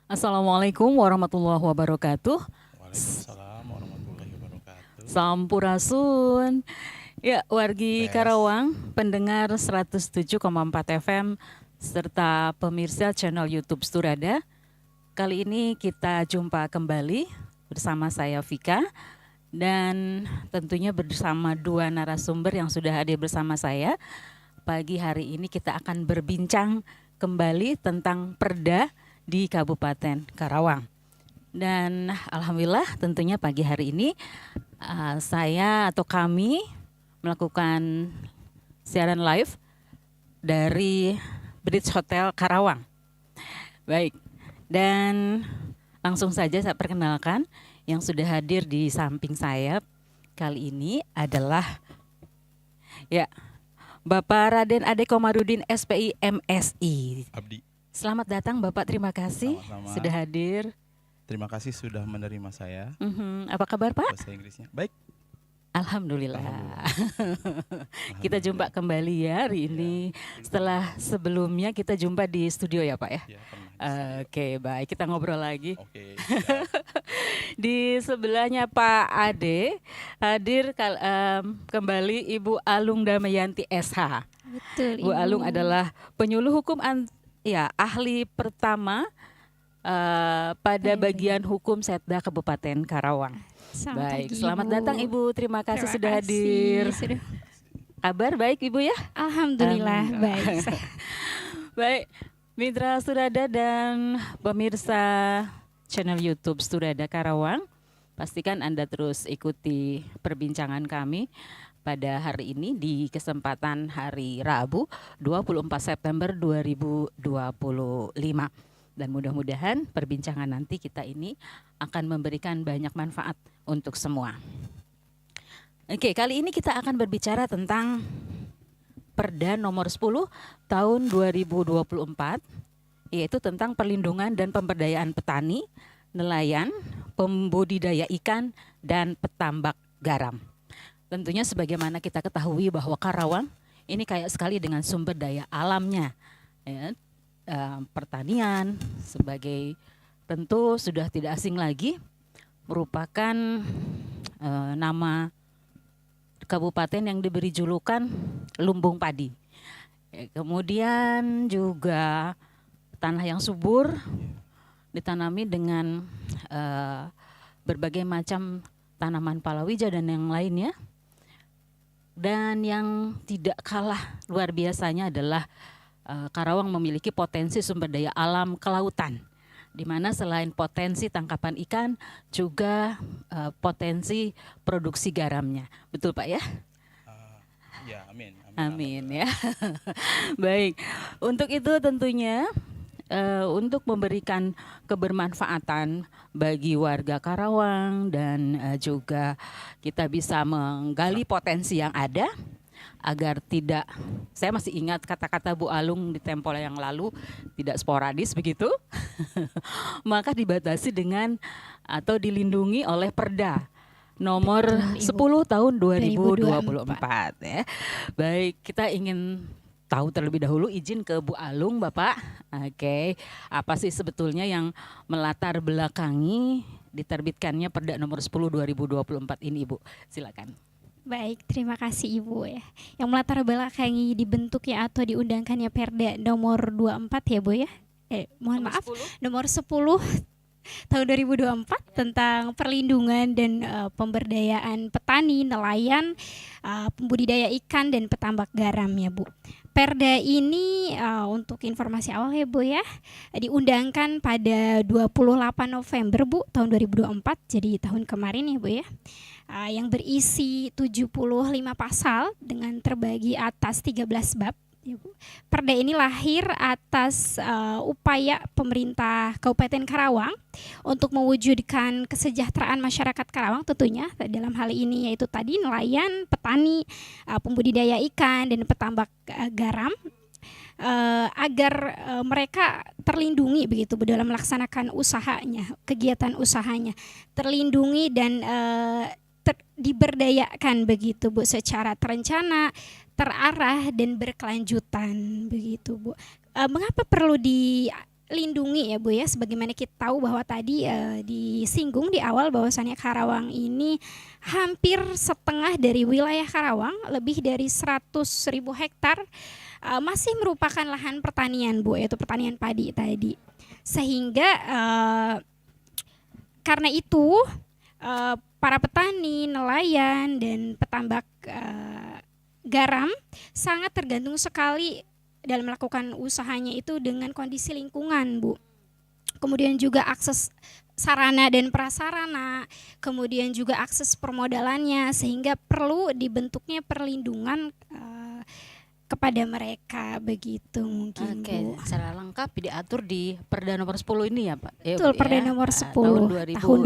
Assalamualaikum warahmatullahi wabarakatuh. Waalaikumsalam warahmatullahi wabarakatuh. Sampurasun. Ya, wargi Tes. Karawang, pendengar 107,4 FM serta pemirsa channel YouTube Sturada. Kali ini kita jumpa kembali bersama saya Vika dan tentunya bersama dua narasumber yang sudah hadir bersama saya. Pagi hari ini kita akan berbincang kembali tentang Perda di Kabupaten Karawang. Dan alhamdulillah tentunya pagi hari ini saya atau kami melakukan siaran live dari Bridge Hotel Karawang. Baik, dan langsung saja saya perkenalkan yang sudah hadir di samping saya kali ini adalah ya Bapak Raden Ade Komarudin SPI MSI. Abdi. Selamat datang Bapak, terima kasih Sama-sama. sudah hadir. Terima kasih sudah menerima saya. Apa kabar Pak? Bahasa Inggrisnya baik. Alhamdulillah. Kita Alhamdulillah. jumpa kembali ya hari ini. Setelah sebelumnya kita jumpa di studio ya Pak ya. Ya, pernah. Oke, baik, kita ngobrol lagi. Oke. Siap. Di sebelahnya Pak Ade hadir kembali Ibu Alung Damayanti SH. Betul, Bu Alung adalah penyuluh hukum ahli pertama pada bagian hukum Setda Kabupaten Karawang. Baik, pagi, selamat Ibu. datang Ibu. Terima kasih Terima sudah kasih, hadir. sudah- Kabar baik Ibu ya? Alhamdulillah baik. Baik, Mitra Sturada dan pemirsa channel YouTube Sturada Karawang, pastikan Anda terus ikuti perbincangan kami pada hari ini di kesempatan hari Rabu 24 September 2025. Dan mudah-mudahan perbincangan nanti kita ini akan memberikan banyak manfaat untuk semua. Oke, kali ini kita akan berbicara tentang Perda nomor 10 tahun 2024, yaitu tentang perlindungan dan pemberdayaan petani, nelayan, pembudidaya ikan, dan petambak garam. Tentunya sebagaimana kita ketahui bahwa Karawang ini kaya sekali dengan sumber daya alamnya, ya. Pertanian sebagai tentu sudah tidak asing lagi merupakan nama kabupaten yang diberi julukan lumbung padi. Kemudian juga tanah yang subur ditanami dengan berbagai macam tanaman palawija dan yang lainnya. Dan yang tidak kalah luar biasanya adalah Karawang memiliki potensi sumber daya alam kelautan, di mana selain potensi tangkapan ikan juga potensi produksi garamnya. Betul Pak ya? Ya, amin. Amin ya. Baik, untuk itu tentunya untuk memberikan kebermanfaatan bagi warga Karawang dan juga kita bisa menggali potensi yang ada agar tidak, saya masih ingat kata-kata Bu Alung di tempo yang lalu, tidak sporadis begitu, maka dibatasi dengan atau dilindungi oleh Perda nomor Betul, 10 tahun 2024 ya. Baik, kita ingin tahu terlebih dahulu, izin ke Bu Alung Bapak. Oke, apa sih sebetulnya yang melatar belakangi diterbitkannya Perda nomor 10 2024 ini Ibu? Silakan. Baik, terima kasih Ibu ya. Yang melatar belakangi dibentuknya atau diundangkannya Perda nomor 24 ya Bu ya. Mohon maaf, nomor 10 tahun 2024 tentang perlindungan dan pemberdayaan petani, nelayan, pembudidaya ikan dan petambak garam ya Bu. Perda ini untuk informasi awal ya Bu ya, diundangkan pada 28 November Bu tahun 2024, jadi tahun kemarin ya Bu ya. Yang berisi 75 pasal dengan terbagi atas 13 bab. Perda ini lahir atas upaya pemerintah Kabupaten Karawang untuk mewujudkan kesejahteraan masyarakat Karawang tentunya dalam hal ini yaitu tadi nelayan, petani, pembudidaya ikan dan petambak garam, agar mereka terlindungi begitu dalam melaksanakan usahanya, kegiatan usahanya, terlindungi dan diberdayakan begitu Bu, secara terencana, terarah dan berkelanjutan begitu Bu. Mengapa perlu lindungi ya Bu ya, sebagaimana kita tahu bahwa tadi disinggung di awal bahwasannya Karawang ini hampir setengah dari wilayah Karawang, lebih dari 100.000 hektar masih merupakan lahan pertanian Bu, yaitu pertanian padi tadi. Sehingga karena itu para petani, nelayan dan petambak garam sangat tergantung sekali dalam melakukan usahanya itu dengan kondisi lingkungan, Bu. Kemudian juga akses sarana dan prasarana, kemudian juga akses permodalannya, sehingga perlu dibentuknya perlindungan kepada mereka, begitu mungkin, Bu. Secara lengkap diatur di Perda nomor 10 ini ya Pak? Betul, Perda nomor 10 tahun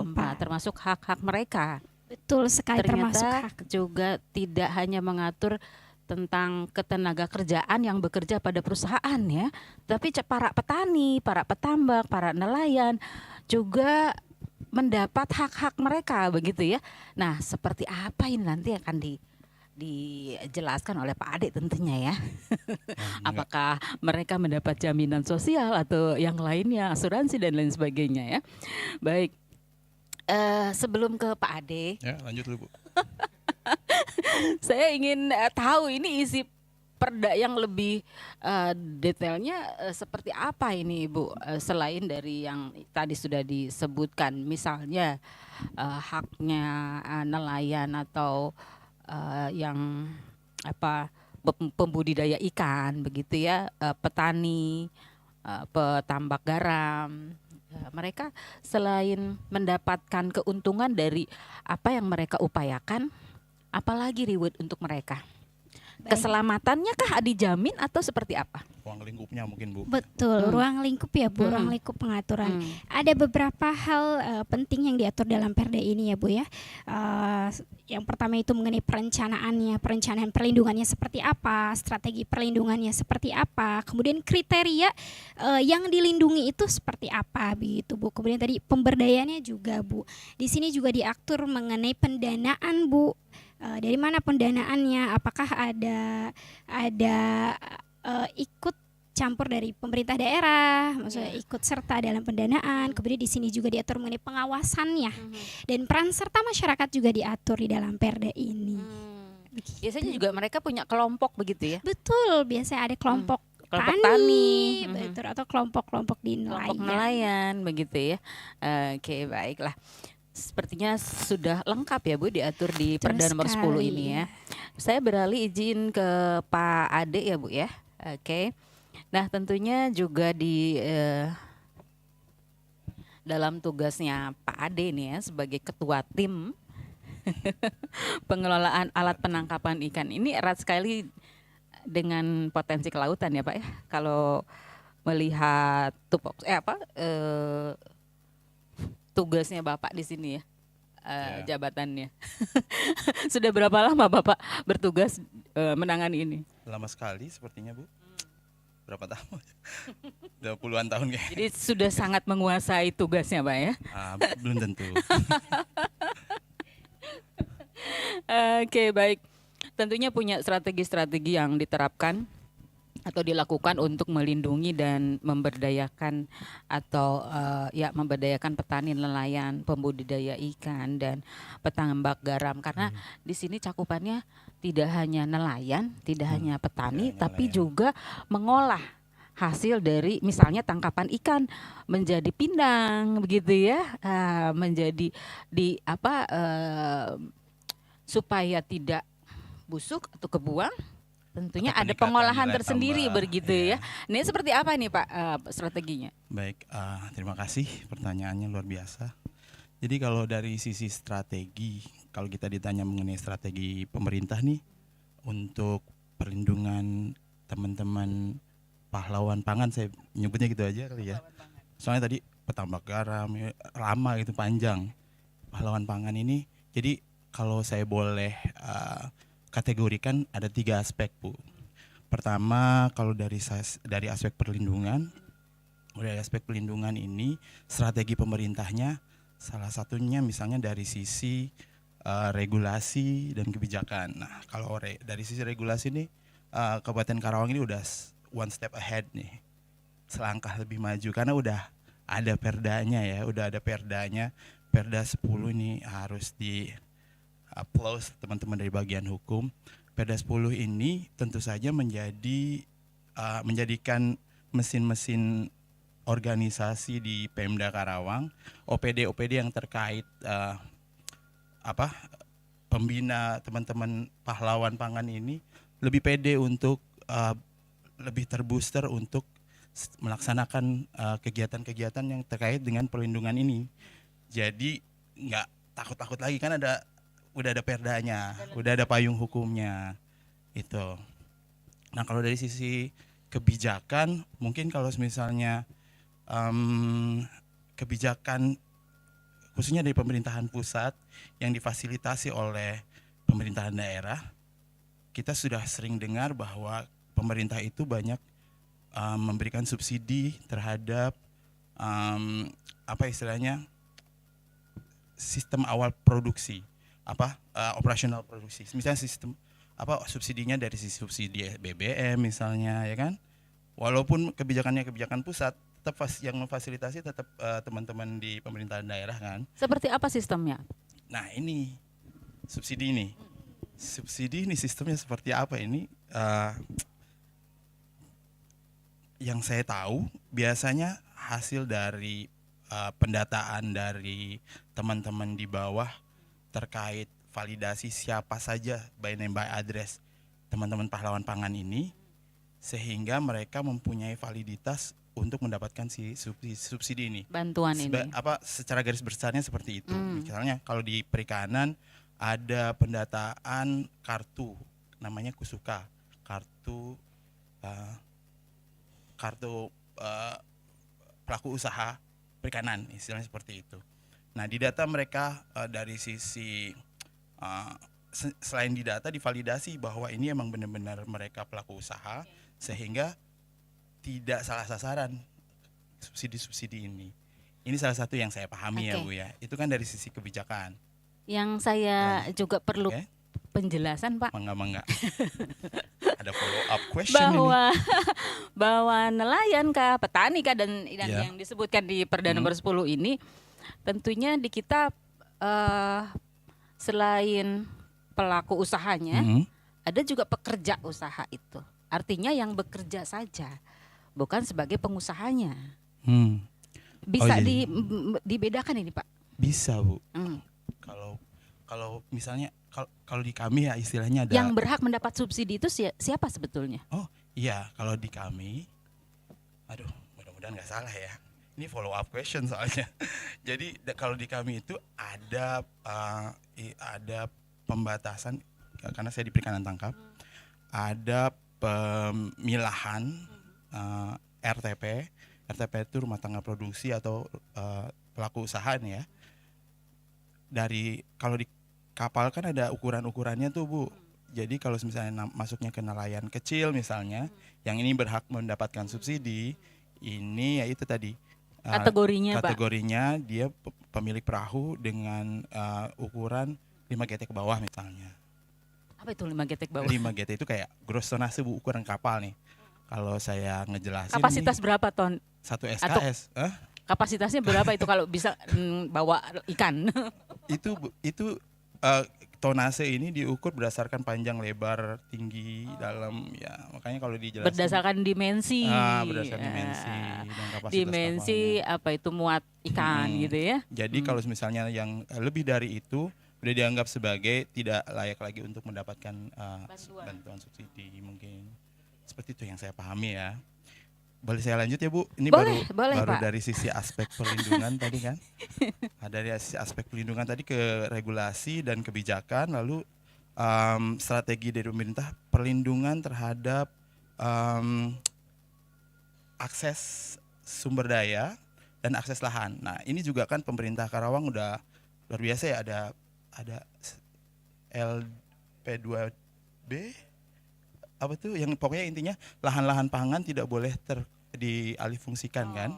2024. Termasuk hak-hak mereka. Betul sekali, termasuk Ternyata hak. juga tidak hanya mengatur tentang ketenaga kerjaan yang bekerja pada perusahaan ya, tapi para petani, para petambak, para nelayan juga mendapat hak-hak mereka begitu ya. Nah, seperti apa ini nanti akan dijelaskan oleh Pak Ade tentunya ya. Apakah mereka mendapat jaminan sosial atau yang lainnya, asuransi dan lain sebagainya ya. Baik, sebelum ke Pak Ade, Ya, lanjut dulu Bu. saya ingin tahu ini isi perda yang lebih detailnya seperti apa ini Bu, selain dari yang tadi sudah disebutkan, misalnya haknya nelayan atau yang pembudidaya ikan begitu ya, petani, petambak garam. Mereka selain mendapatkan keuntungan dari apa yang mereka upayakan, apalagi reward untuk mereka? Baik. Keselamatannya kah dijamin atau seperti apa? Ruang lingkupnya mungkin Bu. Betul, ruang lingkup ya Bu, ruang lingkup pengaturan. Ada beberapa hal penting yang diatur dalam Perda ini ya Bu ya. Yang pertama itu mengenai perencanaannya, perencanaan perlindungannya seperti apa, strategi perlindungannya seperti apa, kemudian kriteria yang dilindungi itu seperti apa begitu Bu. Kemudian tadi pemberdayaannya juga Bu. Di sini juga diatur mengenai pendanaan Bu. Dari mana pendanaannya? Apakah ada ikut campur dari pemerintah daerah, maksudnya ikut serta dalam pendanaan. Kemudian di sini juga diatur mengenai pengawasannya dan peran serta masyarakat juga diatur di dalam Perda ini. Biasanya juga mereka punya kelompok begitu ya? Betul, biasanya ada kelompok tani, betul, atau kelompok-kelompok di kelompok nelayan. nelayan begitu ya. Oke, baiklah. Sepertinya sudah lengkap ya Bu, diatur di Betul Perda nomor 10 sekali. ini ya. Saya beralih izin ke Pak Ade ya Bu ya. Oke. Nah, tentunya juga di dalam tugasnya Pak Ade nih ya sebagai ketua tim pengelolaan alat penangkapan ikan ini erat sekali dengan potensi kelautan ya Pak ya. Kalau melihat tugasnya Bapak di sini ya, jabatannya. Sudah berapa lama Bapak bertugas menangani ini? Lama sekali sepertinya Bu. Berapa tahun? Udah puluhan tahun kayaknya. Jadi sudah sangat menguasai tugasnya Pak ya? Belum tentu. Oke, baik. Tentunya punya strategi-strategi yang diterapkan atau dilakukan untuk melindungi dan memberdayakan atau memberdayakan petani, nelayan, pembudidaya ikan dan petambak garam, karena di sini cakupannya tidak hanya nelayan, tidak hanya petani, tapi juga mengolah hasil dari misalnya tangkapan ikan menjadi pindang begitu ya, menjadi supaya tidak busuk atau kebuang. Tentunya ada pengolahan tersendiri begitu ya. Ini seperti apa nih Pak strateginya? Baik, terima kasih pertanyaannya luar biasa. Jadi kalau dari sisi strategi, kalau kita ditanya mengenai strategi pemerintah nih untuk perlindungan teman-teman pahlawan pangan, saya nyebutnya gitu aja kali ya. Soalnya tadi petambak garam lama gitu, panjang. Pahlawan pangan ini, jadi kalau saya boleh kategorikan ada 3 aspek Bu. Pertama, kalau dari aspek perlindungan, dari aspek perlindungan ini strategi pemerintahnya salah satunya misalnya dari sisi regulasi dan kebijakan. Nah, kalau dari sisi regulasi ini Kabupaten Karawang ini udah one step ahead nih. selangkah lebih maju karena udah ada perdanya ya, udah ada perdanya. Perda 10 ini harus di applause teman-teman dari bagian hukum. Perda 10 ini tentu saja menjadikan mesin-mesin organisasi di Pemda Karawang, OPD yang terkait pembina teman-teman pahlawan pangan ini lebih pede untuk lebih terbooster untuk melaksanakan kegiatan-kegiatan yang terkait dengan perlindungan ini. Jadi nggak takut-takut lagi kan udah ada perdanya, udah ada payung hukumnya itu. Nah kalau dari sisi kebijakan, mungkin kalau misalnya kebijakan khususnya dari pemerintahan pusat yang difasilitasi oleh pemerintahan daerah, kita sudah sering dengar bahwa pemerintah itu banyak memberikan subsidi terhadap sistem awal produksi, operasional produksi. Misalnya sistem subsidinya dari sisi subsidi BBM misalnya, ya kan? Walaupun kebijakannya kebijakan pusat, tetap yang memfasilitasi tetap teman-teman di pemerintahan daerah kan. Seperti apa sistemnya? Nah ini subsidi ini sistemnya seperti apa ini? Yang saya tahu biasanya hasil dari pendataan dari teman-teman di bawah terkait validasi siapa saja by name by address teman-teman pahlawan pangan ini, sehingga mereka mempunyai validitas untuk mendapatkan si subsidi ini. Bantuan ini. Secara garis besarnya seperti itu. Misalnya kalau di perikanan ada pendataan kartu namanya Kusuka, kartu pelaku usaha perikanan, istilahnya seperti itu. Nah di data mereka dari sisi selain di data divalidasi bahwa ini emang benar-benar mereka pelaku usaha, sehingga tidak salah sasaran subsidi ini. Ini salah satu yang saya pahami ya Bu ya. Itu kan dari sisi kebijakan. Yang saya juga perlu penjelasan Pak. Mangga. Ada follow up question bahwa nelayan kah, petani kah dan yang disebutkan di Perda nomor 10 ini tentunya di kita selain pelaku usahanya ada juga pekerja usaha itu. Artinya yang bekerja saja, bukan sebagai pengusahanya. Bisa dibedakan ini Pak? Bisa Bu. Kalau misalnya kalau di kami ya istilahnya ada yang berhak mendapat subsidi itu siapa sebetulnya? Oh iya, kalau di kami, mudah-mudahan nggak salah ya. Ini follow up question soalnya. Jadi kalau di kami itu ada pembatasan karena saya di perikanan tangkap, ada pemilahan RTP itu rumah tangga produksi atau pelaku usaha nih ya. Kalau di kapal kan ada ukuran-ukurannya tuh Bu. Jadi kalau misalnya masuknya ke nelayan kecil misalnya, yang ini berhak mendapatkan subsidi, ini ya itu tadi kategorinya Pak. Dia pemilik perahu dengan ukuran 5 GT ke bawah misalnya. Apa itu 5 GT ke bawah? 5 GT itu kayak gross tonnage Bu, ukuran kapal nih. Kalau saya ngejelasin kapasitas nih, berapa ton? 1 SKS. Kapasitasnya berapa itu kalau bisa bawa ikan? Itu tonase ini diukur berdasarkan panjang, lebar, tinggi, dalam ya. Makanya kalau dijelasin berdasarkan dimensi. Berdasarkan dimensi dan kapasitas dimensi kapalnya. Apa itu muat ikan gitu ya. Jadi kalau misalnya yang lebih dari itu udah dianggap sebagai tidak layak lagi untuk mendapatkan bantuan subsidi mungkin. Seperti itu yang saya pahami ya. Boleh saya lanjut ya Bu? Ini boleh, baru Pak. dari sisi aspek perlindungan tadi kan. Dari sisi aspek perlindungan tadi ke regulasi dan kebijakan, lalu strategi dari pemerintah perlindungan terhadap akses sumber daya dan akses lahan. Nah ini juga kan pemerintah Karawang udah luar biasa ya, ada LP2B apa tuh yang pokoknya intinya lahan-lahan pangan tidak boleh dialihfungsikan kan.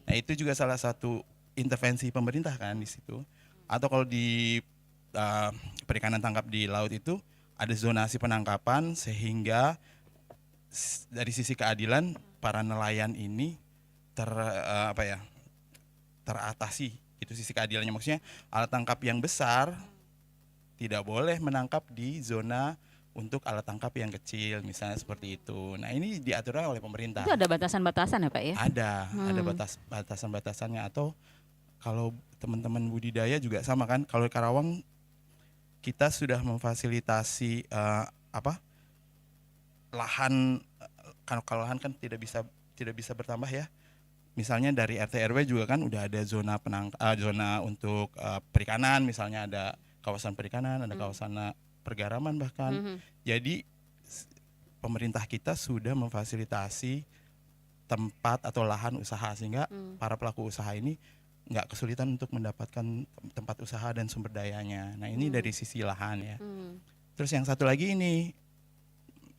Nah itu juga salah satu intervensi pemerintah kan di situ. Atau kalau di perikanan tangkap di laut itu ada zonasi penangkapan sehingga dari sisi keadilan para nelayan ini teratasi. Itu sisi keadilannya, maksudnya alat tangkap yang besar tidak boleh menangkap di zona untuk alat tangkap yang kecil, misalnya seperti itu. Nah, ini diatur oleh pemerintah. Itu ada batasan-batasan ya Pak ya? Ada batasan-batasannya. Atau kalau teman-teman budidaya juga sama kan, kalau Karawang kita sudah memfasilitasi lahan, kalau lahan kan tidak bisa bertambah ya. Misalnya dari RT RW juga kan udah ada zona zona untuk perikanan, misalnya ada kawasan perikanan, ada kawasan pergaraman bahkan. Jadi pemerintah kita sudah memfasilitasi tempat atau lahan usaha sehingga para pelaku usaha ini nggak kesulitan untuk mendapatkan tempat usaha dan sumber dayanya. Nah, ini dari sisi lahan ya. Terus yang satu lagi ini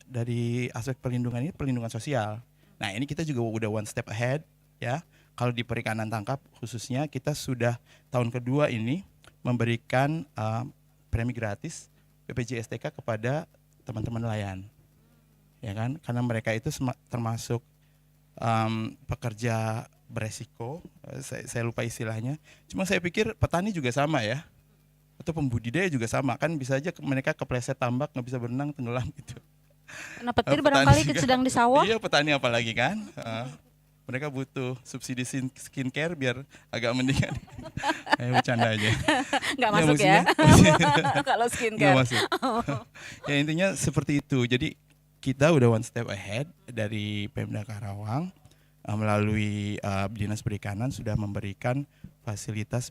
dari aspek perlindungan ini, perlindungan sosial. Nah, ini kita juga udah one step ahead ya. Kalau di perikanan tangkap khususnya kita sudah tahun kedua ini memberikan premi gratis BPJS TK kepada teman-teman nelayan, ya kan? Karena mereka itu termasuk pekerja beresiko, saya lupa istilahnya. Cuma saya pikir petani juga sama ya, atau pembudidaya juga sama kan, bisa aja mereka kepleset tambak nggak bisa berenang, tenggelam gitu. Nah, petir barangkali sedang di sawah. Iya, petani apalagi kan. Mereka butuh subsidi skincare biar agak mendingan. Bercanda aja. Nggak masuk ya? Kalau skincare. Nggak masuk. Ya intinya seperti itu. Jadi kita udah one step ahead dari Pemda Karawang melalui Dinas Perikanan sudah memberikan fasilitas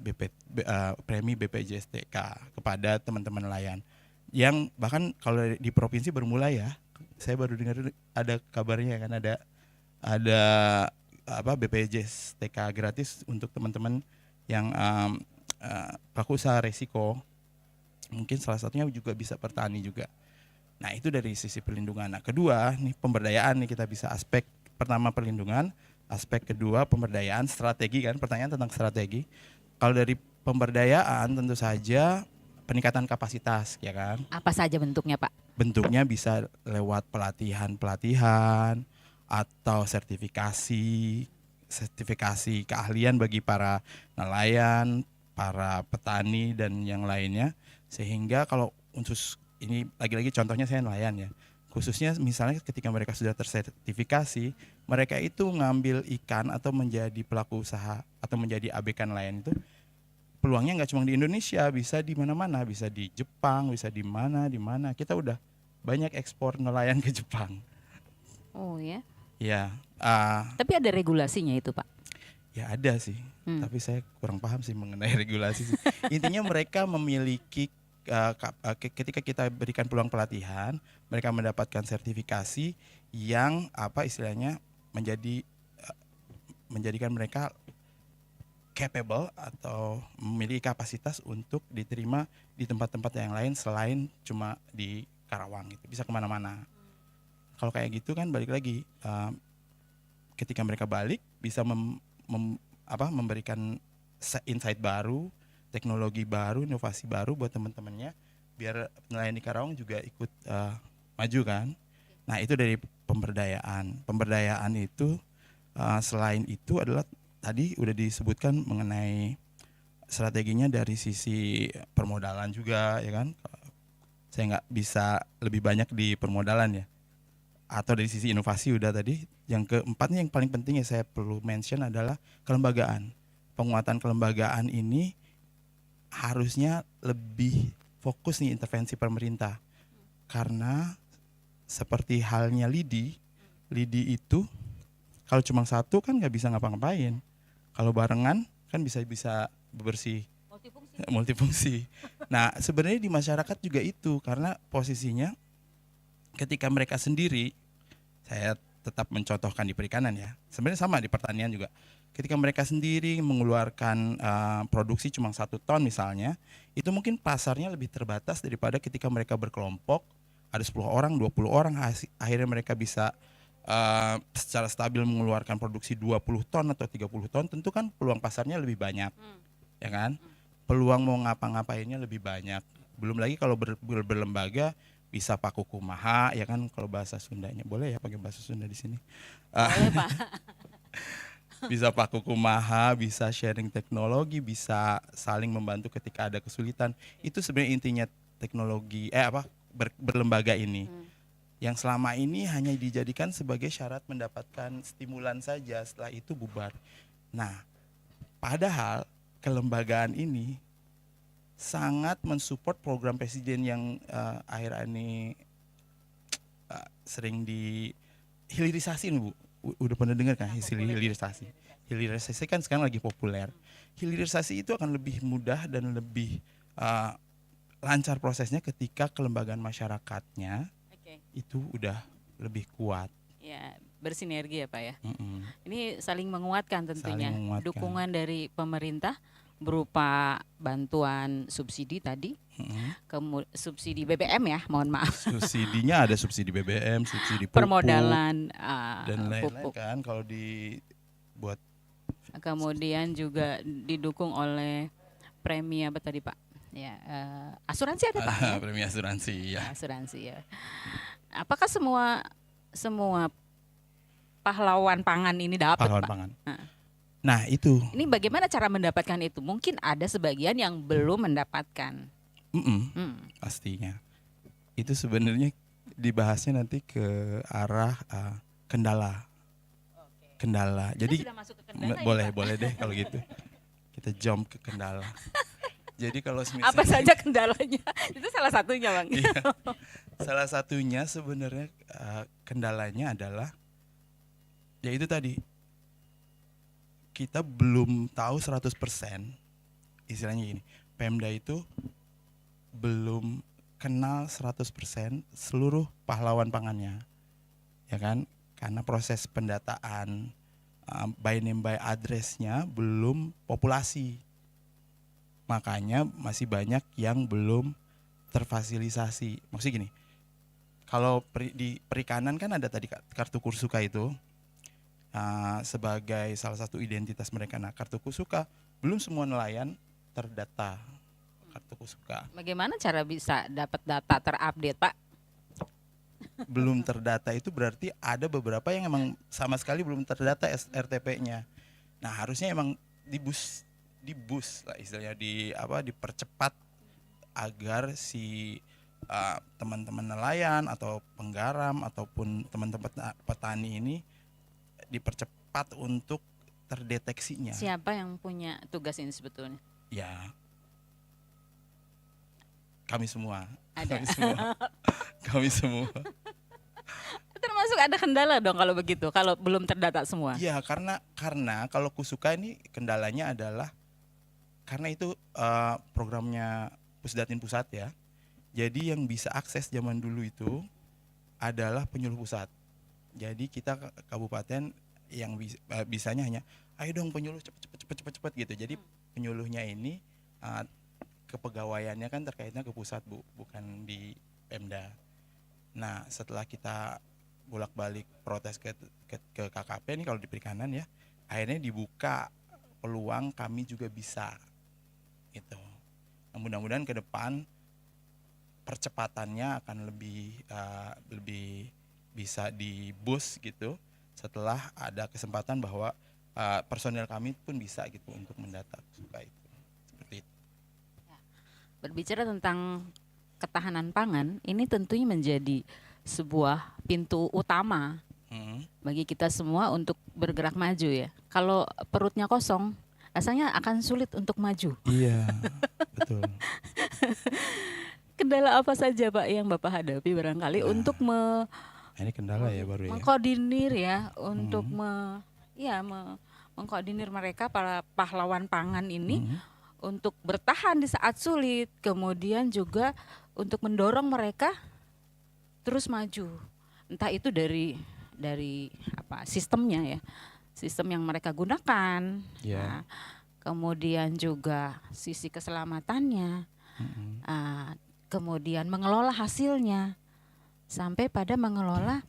premi BPJS TK kepada teman-teman nelayan. Yang bahkan kalau di provinsi bermulai ya. Saya baru dengar ada kabarnya kan, ada BPJS TK gratis untuk teman-teman yang pelaku usaha resiko. Mungkin salah satunya juga bisa petani juga. Nah, itu dari sisi perlindungan. Nah, kedua nih pemberdayaan nih, kita bisa aspek pertama perlindungan, aspek kedua pemberdayaan, strategi kan, pertanyaan tentang strategi. Kalau dari pemberdayaan tentu saja peningkatan kapasitas ya kan. Apa saja bentuknya Pak? Bentuknya bisa lewat pelatihan atau sertifikasi keahlian bagi para nelayan, para petani dan yang lainnya, sehingga kalau untuk ini lagi-lagi contohnya saya nelayan ya, khususnya misalnya ketika mereka sudah tersertifikasi, mereka itu ngambil ikan atau menjadi pelaku usaha atau menjadi ABK nelayan itu peluangnya nggak cuma di Indonesia, bisa di mana-mana, bisa di Jepang, bisa di mana. Kita udah banyak ekspor nelayan ke Jepang. Oh ya? Ya. Tapi ada regulasinya itu Pak? Ya ada sih, tapi saya kurang paham sih mengenai regulasi. Intinya mereka memiliki ketika kita berikan peluang pelatihan, mereka mendapatkan sertifikasi yang istilahnya menjadikan mereka capable atau memiliki kapasitas untuk diterima di tempat-tempat yang lain selain cuma di Karawang gitu, bisa kemana-mana. Kalau kayak gitu kan balik lagi, ketika mereka balik bisa memberikan insight baru, teknologi baru, inovasi baru buat teman-temannya, biar nelayan di Karawang juga ikut maju kan. Nah, itu dari pemberdayaan. Pemberdayaan itu selain itu adalah tadi udah disebutkan mengenai strateginya dari sisi permodalan juga ya kan. Saya nggak bisa lebih banyak di permodalan ya. Atau dari sisi inovasi udah tadi. Yang keempatnya yang paling penting yang saya perlu mention adalah kelembagaan. Penguatan kelembagaan ini harusnya lebih fokus nih intervensi pemerintah. Karena seperti halnya LIDI itu kalau cuma satu kan nggak bisa ngapa-ngapain. Kalau barengan kan bisa bersih, multifungsi. Nah, sebenarnya di masyarakat juga itu, karena posisinya ketika mereka sendiri, saya tetap mencontohkan di perikanan ya. Sebenarnya sama di pertanian juga. Ketika mereka sendiri mengeluarkan produksi cuma 1 ton misalnya, itu mungkin pasarnya lebih terbatas daripada ketika mereka berkelompok, ada 10 orang, 20 orang, akhirnya mereka bisa secara stabil mengeluarkan produksi 20 ton atau 30 ton, tentu kan peluang pasarnya lebih banyak, ya kan? Peluang mau ngapa-ngapainnya lebih banyak. Belum lagi kalau berlembaga bisa paku kumaha, ya kan? Kalau bahasa Sundanya boleh ya pakai bahasa Sunda di sini. Boleh Pak. bisa paku kumaha, bisa sharing teknologi, bisa saling membantu ketika ada kesulitan. Itu sebenarnya intinya teknologi berlembaga ini. Yang selama ini hanya dijadikan sebagai syarat mendapatkan stimulan saja, setelah itu bubar. Nah, padahal kelembagaan ini sangat mensupport program presiden yang akhir ini sering di hilirisasi nih Bu. Udah pernah dengar kan hilirisasi? Hilirisasi kan sekarang lagi populer. Hilirisasi itu akan lebih mudah dan lebih lancar prosesnya ketika kelembagaan masyarakatnya itu udah lebih kuat. Ya, bersinergi ya Pak ya. Mm-mm. Ini saling menguatkan tentunya. Saling menguatkan. Dukungan dari pemerintah berupa bantuan subsidi tadi, subsidi BBM ya, mohon maaf. Subsidinya ada subsidi BBM, subsidi pupuk, permodalan dan lain-lain pupuk. kan kalau dibuat. Kemudian juga didukung oleh premi apa tadi Pak? Ya, asuransi ada Pak? Ya? Premi asuransi ya. Asuransi ya. Apakah semua pahlawan pangan ini dapat Pahlawan Pak? pangan. Nah itu. Ini bagaimana cara mendapatkan itu? Mungkin ada sebagian yang belum mendapatkan. Pastinya. Itu sebenarnya dibahasnya nanti ke arah kendala. Kendala. Jadi sudah masuk ke kendala boleh deh kalau gitu. Kita jump ke kendala. Jadi kalau apa saja kendalanya? Itu salah satunya Bang. Iya. Salah satunya sebenarnya kendalanya adalah yaitu tadi kita belum tahu 100%, istilahnya gini, Pemda itu belum kenal 100% seluruh pahlawan pangannya, ya kan? Karena proses pendataan by name by address-nya belum populasi, makanya masih banyak yang belum terfasilitasi. Maksudnya gini, kalau di perikanan kan ada tadi kartu kursuka itu sebagai salah satu identitas mereka. Nah, kartu kursuka belum semua nelayan terdata kartu kursuka. Bagaimana cara bisa dapat data terupdate Pak? Belum terdata itu berarti ada beberapa yang emang sama sekali belum terdata RTP-nya. Nah, harusnya emang dibus lah istilahnya, dipercepat agar si teman-teman nelayan atau penggaram ataupun teman-teman petani ini dipercepat untuk terdeteksinya. Siapa yang punya tugas ini sebetulnya? Ya, kami semua. Ada. Kami semua. Termasuk ada kendala dong kalau begitu, kalau belum terdata semua. Iya, karena kalau Kusuka ini kendalanya adalah karena itu programnya Pusdatin Pusat ya. Jadi yang bisa akses zaman dulu itu adalah penyuluh pusat. Jadi kita kabupaten yang bisanya hanya ayo dong penyuluh cepet gitu. Jadi penyuluhnya ini kepegawaiannya kan terkaitnya ke pusat Bu, bukan di Pemda. Nah, setelah kita bolak-balik protes ke KKP nih kalau di perikanan ya, akhirnya dibuka peluang kami juga bisa gitu. Nah, mudah-mudahan ke depan percepatannya akan lebih bisa di-boost gitu setelah ada kesempatan bahwa personel kami pun bisa gitu untuk mendata suka itu. Seperti itu. Berbicara tentang ketahanan pangan, ini tentunya menjadi sebuah pintu utama bagi kita semua untuk bergerak maju ya. Kalau perutnya kosong, rasanya akan sulit untuk maju. Iya, betul. Kendala apa saja Pak yang Bapak hadapi barangkali untuk ini kendala ya baru ya. Mengkoordinir ya untuk mengkoordinir mereka para pahlawan pangan ini untuk bertahan di saat sulit, kemudian juga untuk mendorong mereka terus maju. Entah itu dari sistemnya ya. Sistem yang mereka gunakan. Yeah. Nah, kemudian juga sisi keselamatannya. Kemudian mengelola hasilnya. Sampai pada mengelola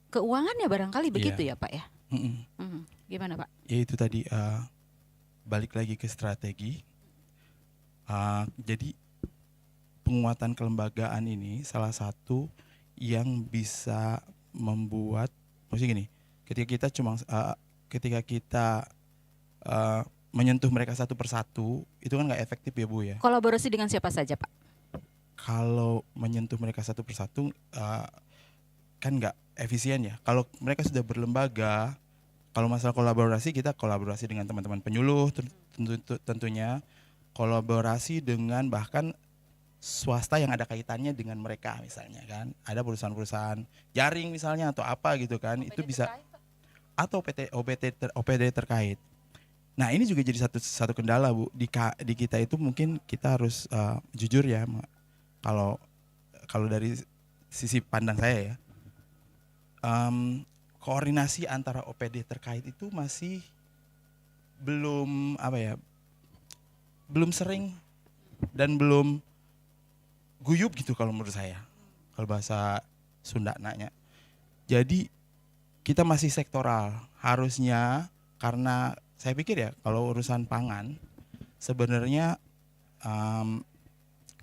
keuangannya barangkali begitu ya Pak ya. Gimana Pak? Ya itu tadi balik lagi ke strategi. Jadi penguatan kelembagaan ini salah satu yang bisa membuat, maksudnya gini, Ketika kita menyentuh mereka satu persatu, itu kan nggak efektif ya Bu ya. Kolaborasi dengan siapa saja Pak? Kalau menyentuh mereka satu persatu kan nggak efisien ya. Kalau mereka sudah berlembaga, kalau masalah kolaborasi, kita kolaborasi dengan teman-teman penyuluh tentunya, kolaborasi dengan bahkan swasta yang ada kaitannya dengan mereka misalnya kan. Ada perusahaan-perusahaan jaring misalnya atau apa gitu kan, itu bisa terkait, atau OPD terkait. Nah, ini juga jadi satu kendala Bu di kita itu. Mungkin kita harus jujur ya, kalau dari sisi pandang saya ya, koordinasi antara OPD terkait itu masih belum belum sering dan belum guyup gitu kalau menurut saya, kalau bahasa Sunda nanya. Jadi kita masih sektoral harusnya, karena saya pikir ya kalau urusan pangan sebenarnya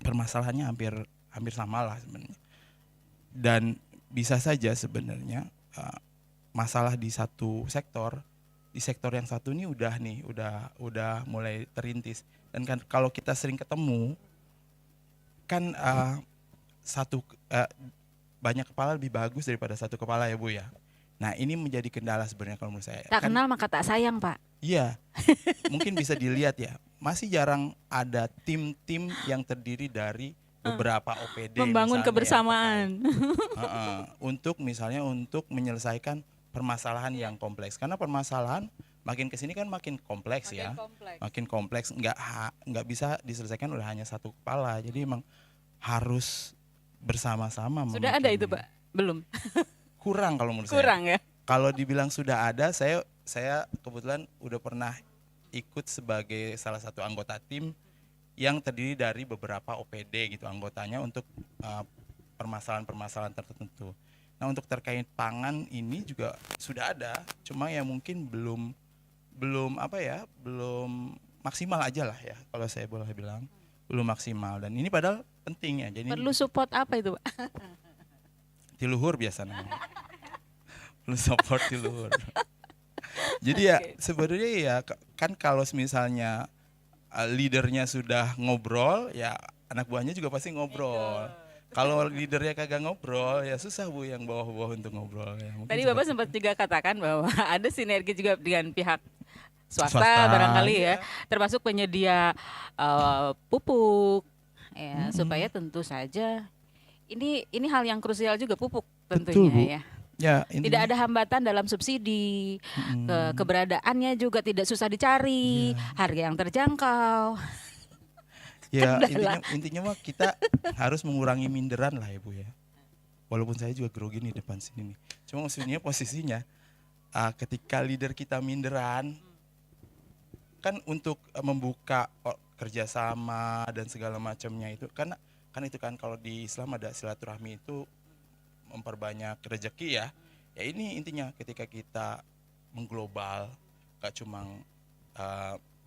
permasalahannya hampir sama lah sebenarnya, dan bisa saja sebenarnya masalah di satu sektor, di sektor yang satu ini udah mulai terintis. Dan kan kalau kita sering ketemu kan banyak kepala lebih bagus daripada satu kepala ya Bu ya. Nah, ini menjadi kendala sebenarnya kalau menurut saya. Tak kenal maka tak sayang Pak. Iya, mungkin bisa dilihat ya, masih jarang ada tim-tim yang terdiri dari beberapa OPD membangun kebersamaan untuk menyelesaikan permasalahan yang kompleks. Karena permasalahan makin kesini kan makin kompleks. Makin kompleks, nggak bisa diselesaikan oleh hanya satu kepala. Jadi emang harus bersama-sama. Sudah ada itu Pak? Belum? Kurang kalau menurut saya. Kurang ya? Kalau dibilang sudah ada, saya kebetulan udah pernah ikut sebagai salah satu anggota tim yang terdiri dari beberapa OPD gitu anggotanya untuk permasalahan-permasalahan tertentu. Nah, untuk terkait pangan ini juga sudah ada, cuma ya mungkin belum maksimal aja lah ya, kalau saya boleh bilang belum maksimal. Dan ini padahal penting ya. Jadi perlu support apa itu Pak? Tiluhur biasanya. Perlu support tiluhur. Jadi ya sebenarnya ya kan kalau misalnya leadernya sudah ngobrol, ya anak buahnya juga pasti ngobrol. Kalau leadernya kagak ngobrol, ya susah Bu yang bawah-bawah untuk ngobrol. Ya, tadi Bapak sempat juga katakan bahwa ada sinergi juga dengan pihak swasta barangkali ya, termasuk penyedia pupuk, ya, supaya tentu saja ini hal yang krusial juga, pupuk tentunya. Betul, ya. Ya, tidak ada hambatan dalam subsidi, keberadaannya juga tidak susah dicari, harga yang terjangkau. Ya, intinya mah kita harus mengurangi minderan lah ya Bu ya. Walaupun saya juga grogi nih depan sini nih. Cuma maksudnya posisinya ketika leader kita minderan, kan untuk membuka kerjasama dan segala macamnya itu kan itu kan kalau di Islam ada silaturahmi itu memperbanyak rezeki ya. Ya ini intinya ketika kita mengglobal, gak cuma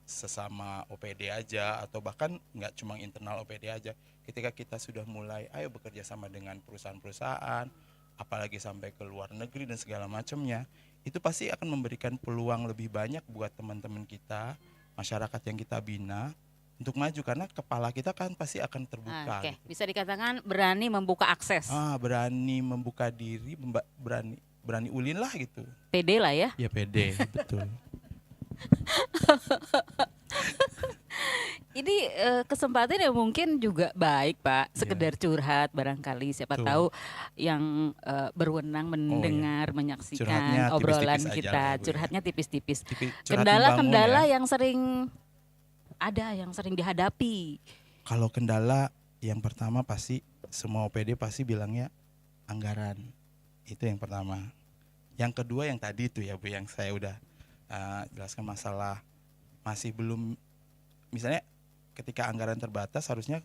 sesama OPD aja atau bahkan nggak cuma internal OPD aja. Ketika kita sudah mulai ayo bekerja sama dengan perusahaan-perusahaan, apalagi sampai ke luar negeri dan segala macamnya, itu pasti akan memberikan peluang lebih banyak buat teman-teman kita, masyarakat yang kita bina untuk maju, karena kepala kita kan pasti akan terbuka. Gitu. Bisa dikatakan berani membuka akses. Berani membuka diri, berani ulin lah gitu. PD lah ya. Ya PD, betul. Ini kesempatan yang mungkin juga baik Pak, sekedar curhat barangkali, siapa tahu yang berwenang mendengar, menyaksikan curhatnya obrolan tipis-tipis kita, curhatnya tipis-tipis. Kendala-kendala yang sering dihadapi. Kalau kendala yang pertama pasti semua OPD pasti bilangnya anggaran, itu yang pertama. Yang kedua yang tadi itu ya Bu, yang saya udah jelaskan, masalah masih belum, misalnya ketika anggaran terbatas harusnya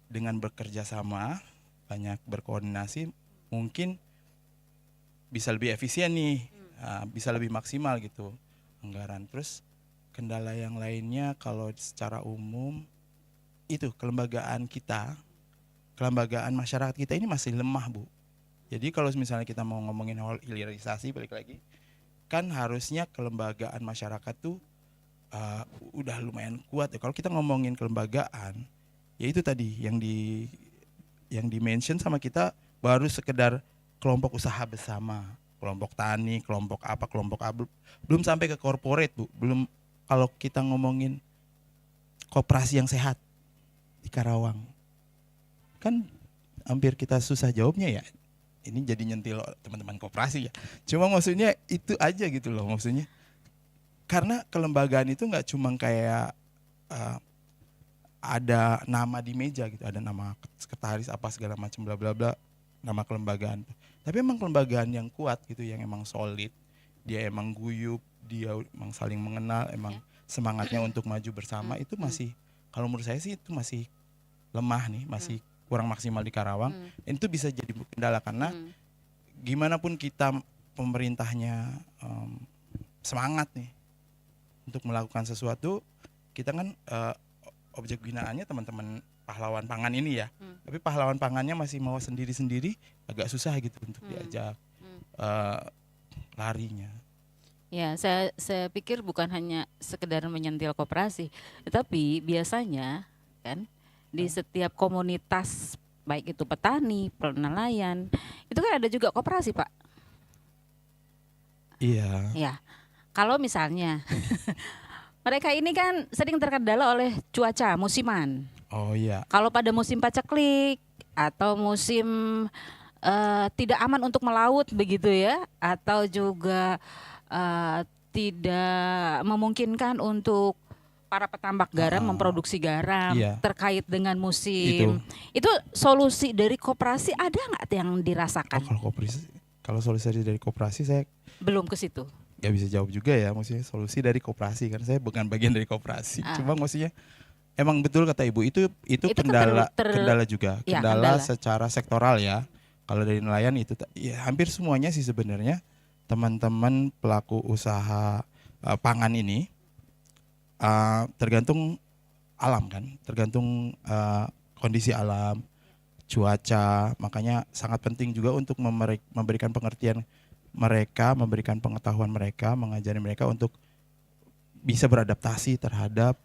dengan bekerja sama, banyak berkoordinasi, mungkin bisa lebih efisien nih, bisa lebih maksimal gitu anggaran. Terus kendala yang lainnya kalau secara umum itu kelembagaan masyarakat kita ini masih lemah Bu. Jadi kalau misalnya kita mau ngomongin hilirisasi, balik lagi, kan harusnya kelembagaan masyarakat tuh udah lumayan kuat ya. Kalau kita ngomongin kelembagaan, ya itu tadi yang di mention sama kita baru sekedar kelompok usaha bersama, kelompok tani, kelompok apa, belum sampai ke corporate Bu. Belum, kalau kita ngomongin koperasi yang sehat di Karawang, kan hampir kita susah jawabnya ya. Ini jadi nyentil teman-teman koperasi ya. Cuma maksudnya itu aja gitu loh maksudnya. Karena kelembagaan itu nggak cuma kayak ada nama di meja gitu, ada nama sekretaris apa segala macam bla bla bla, nama kelembagaan. Tapi emang kelembagaan yang kuat gitu, yang emang solid, dia emang guyup, dia emang saling mengenal, emang semangatnya untuk maju bersama, itu masih, kalau menurut saya sih itu masih lemah nih, masih kurang maksimal di Karawang. Dan itu bisa jadi kendala karena gimana pun kita pemerintahnya semangat nih untuk melakukan sesuatu, kita kan objek binaannya teman-teman pahlawan pangan ini ya. Tapi pahlawan pangannya masih mau sendiri-sendiri, agak susah gitu untuk diajak larinya. Ya, saya pikir bukan hanya sekedar menyentil koperasi, tetapi biasanya kan di setiap komunitas, baik itu petani, nelayan, itu kan ada juga koperasi, Pak. Iya. Ya, kalau misalnya mereka ini kan sering terkendala oleh cuaca musiman. Oh iya. Kalau pada musim paceklik atau musim tidak aman untuk melaut begitu ya, atau juga tidak memungkinkan untuk para petambak garam memproduksi garam terkait dengan musim. Itu solusi dari koperasi ada nggak yang dirasakan? Kalau solusi dari koperasi saya belum ke situ. Gak bisa jawab juga ya, maksudnya solusi dari koperasi kan saya bukan bagian dari koperasi. Cuma maksudnya emang betul kata Ibu, itu kendala juga, kendala secara sektoral ya. Kalau dari nelayan itu ya hampir semuanya sih sebenarnya teman-teman pelaku usaha pangan ini tergantung alam kan, tergantung kondisi alam, cuaca. Makanya sangat penting juga untuk memberikan pengertian mereka, memberikan pengetahuan mereka, mengajari mereka untuk bisa beradaptasi terhadap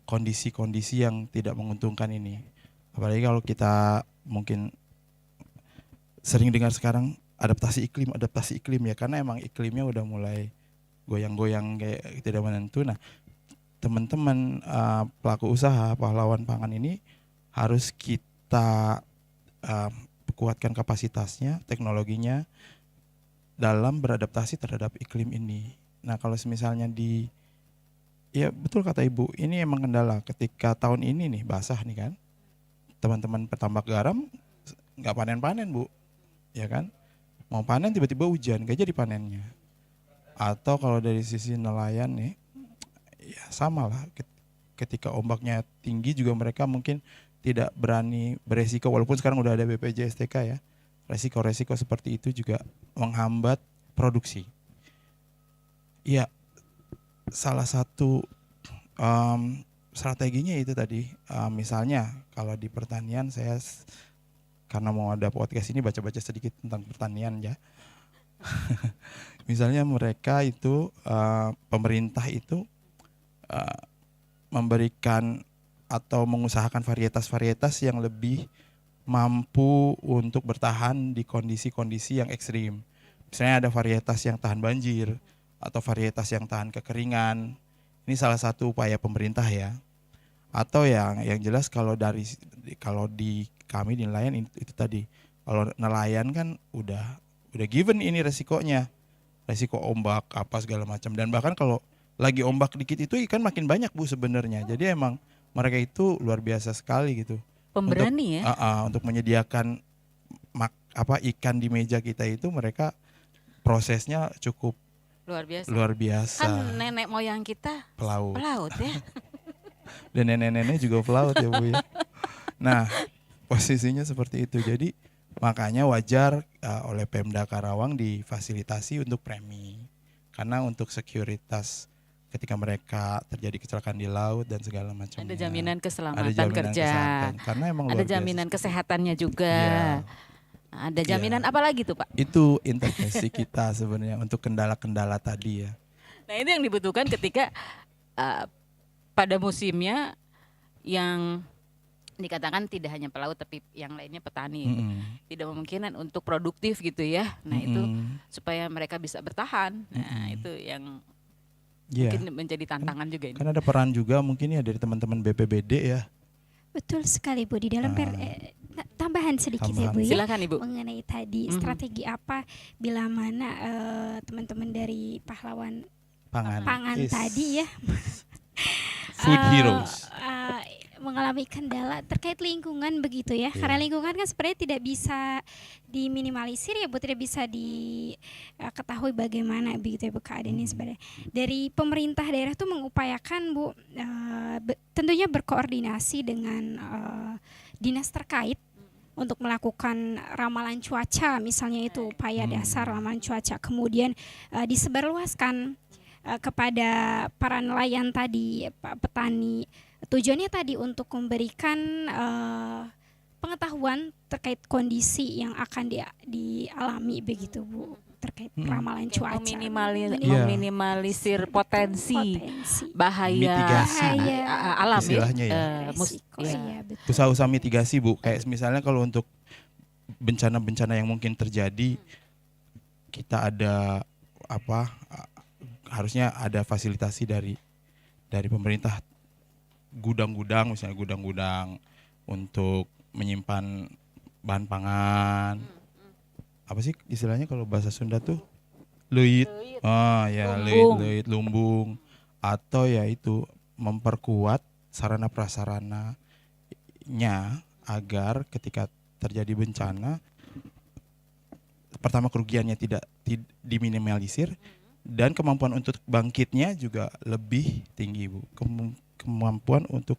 kondisi-kondisi yang tidak menguntungkan ini. Apalagi kalau kita mungkin sering dengar sekarang adaptasi iklim ya, karena emang iklimnya udah mulai goyang-goyang kayak tidak menentu. Nah, teman-teman pelaku usaha pahlawan pangan ini harus kita kuatkan kapasitasnya, teknologinya dalam beradaptasi terhadap iklim ini. Nah, kalau misalnya ya betul kata Ibu, ini emang kendala ketika tahun ini nih basah nih kan. Teman-teman petambak garam nggak panen-panen Bu, ya kan? Mau panen tiba-tiba hujan, nggak jadi panennya. Atau kalau dari sisi nelayan nih, ya sama lah. Ketika ombaknya tinggi juga mereka mungkin tidak berani beresiko, walaupun sekarang udah ada BPJSTK ya. Resiko-resiko seperti itu juga menghambat produksi. Ya, salah satu strateginya itu tadi, misalnya kalau di pertanian saya karena mau ada podcast ini baca-baca sedikit tentang pertanian ya. Misalnya mereka itu pemerintah itu memberikan atau mengusahakan varietas-varietas yang lebih mampu untuk bertahan di kondisi-kondisi yang ekstrim. Misalnya ada varietas yang tahan banjir atau varietas yang tahan kekeringan. Ini salah satu upaya pemerintah ya. Atau yang jelas kalau di kami di nelayan itu tadi, kalau nelayan kan udah given ini resikonya, resiko ombak apa segala macam, dan bahkan kalau lagi ombak dikit itu ikan makin banyak Bu sebenarnya. Jadi emang mereka itu luar biasa sekali gitu. Pemberani untuk menyediakan ikan di meja kita itu mereka prosesnya cukup luar biasa. Kan nenek moyang kita pelaut ya. Dan nenek-nenek juga pelaut ya Bu ya. Nah, posisinya seperti itu. Jadi makanya wajar oleh Pemda Karawang difasilitasi untuk premi. Karena untuk sekuritas ketika mereka terjadi kecelakaan di laut dan segala macam. Ada jaminan keselamatan kerja. Karena emang ada jaminan kesehatannya juga. Ya. Ada jaminan apa lagi tuh Pak? Itu intervensi kita sebenarnya untuk kendala-kendala tadi ya. Nah itu yang dibutuhkan ketika pada musimnya yang dikatakan tidak hanya pelaut tapi yang lainnya petani. Tidak memungkinkan untuk produktif gitu ya. Nah itu supaya mereka bisa bertahan. Nah itu yang mungkin menjadi tantangan juga ini. Kan ada peran juga mungkin ya dari teman-teman BPBD ya. Betul sekali Bu, di dalam tambahan sedikit ya Bu ya. Silakan Ibu. Mengenai tadi strategi apa bila mana teman-teman dari pahlawan pangan tadi ya Food heroes mengalami kendala terkait lingkungan begitu ya. Karena lingkungan kan sebenarnya tidak bisa diminimalisir ya Bu, tidak bisa diketahui bagaimana begitu ya Bu keadaan ini sebenarnya. Dari pemerintah daerah tuh mengupayakan Bu tentunya berkoordinasi dengan dinas terkait untuk melakukan ramalan cuaca, misalnya itu upaya dasar ramalan cuaca, kemudian disebarluaskan kepada para nelayan tadi, petani. Tujuannya tadi untuk memberikan pengetahuan terkait kondisi yang akan dialami begitu Bu, terkait ramalan cuaca, meminimalisir potensi bahaya alam istilahnya ya. Usaha-usaha mitigasi Bu, kayak misalnya kalau untuk bencana-bencana yang mungkin terjadi, kita ada harusnya ada fasilitasi dari pemerintah, gudang-gudang misalnya, gudang-gudang untuk menyimpan bahan pangan. Apa sih istilahnya kalau bahasa Sunda tuh? Leuit. Leuit, lumbung. Atau ya itu memperkuat sarana prasarananya agar ketika terjadi bencana, pertama kerugiannya tidak diminimalisir, dan kemampuan untuk bangkitnya juga lebih tinggi Bu. Kemampuan untuk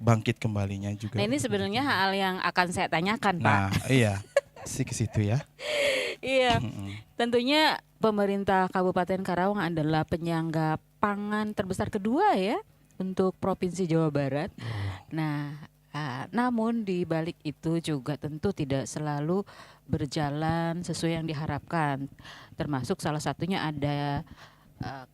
bangkit kembalinya juga. Nah ini sebenarnya hal yang akan saya tanyakan Pak. Nah iya, ke situ ya. Iya, tentunya pemerintah Kabupaten Karawang adalah penyangga pangan terbesar kedua ya untuk Provinsi Jawa Barat. Nah, namun di balik itu juga tentu tidak selalu berjalan sesuai yang diharapkan. Termasuk salah satunya ada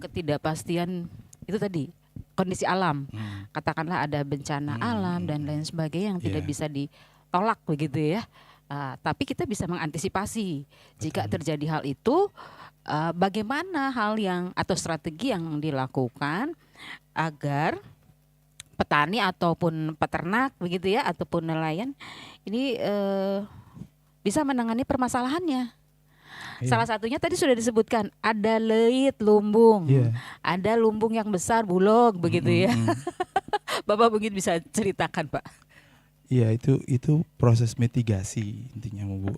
ketidakpastian itu tadi, kondisi alam. Katakanlah ada bencana alam dan lain sebagainya yang tidak bisa ditolak begitu ya. Tapi kita bisa mengantisipasi jika terjadi hal itu. Bagaimana hal yang atau strategi yang dilakukan agar petani ataupun peternak begitu ya, ataupun nelayan ini bisa menangani permasalahannya. Salah satunya tadi sudah disebutkan, ada leit lumbung, ada lumbung yang besar bulog begitu ya. Bapak mungkin bisa ceritakan Pak. Iya, itu proses mitigasi intinya Bu.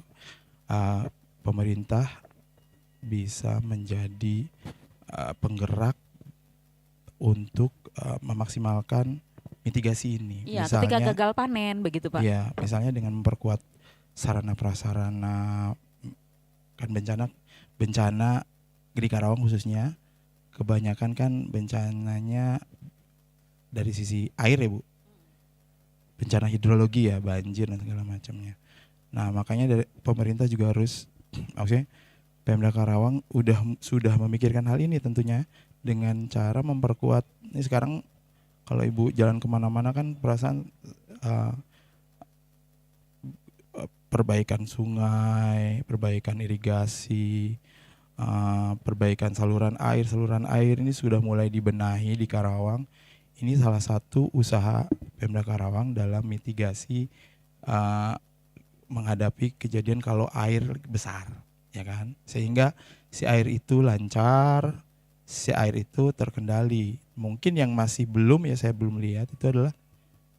Pemerintah bisa menjadi penggerak untuk memaksimalkan mitigasi ini. Iya, ketika gagal panen begitu Pak. Iya, misalnya dengan memperkuat sarana prasarana. Kan bencana di Karawang khususnya kebanyakan kan bencananya dari sisi air ya Bu. Bencana hidrologi ya, banjir dan segala macamnya. Nah makanya dari pemerintah juga harus, maksudnya Pemda Karawang sudah memikirkan hal ini tentunya dengan cara memperkuat. Ini sekarang kalau Ibu jalan kemana-mana kan perasaan perbaikan sungai, perbaikan irigasi, perbaikan saluran air ini sudah mulai dibenahi di Karawang. Ini salah satu usaha Pemda Karawang dalam mitigasi menghadapi kejadian kalau air besar, ya kan? Sehingga si air itu lancar, si air itu terkendali. Mungkin yang masih belum ya saya belum lihat itu adalah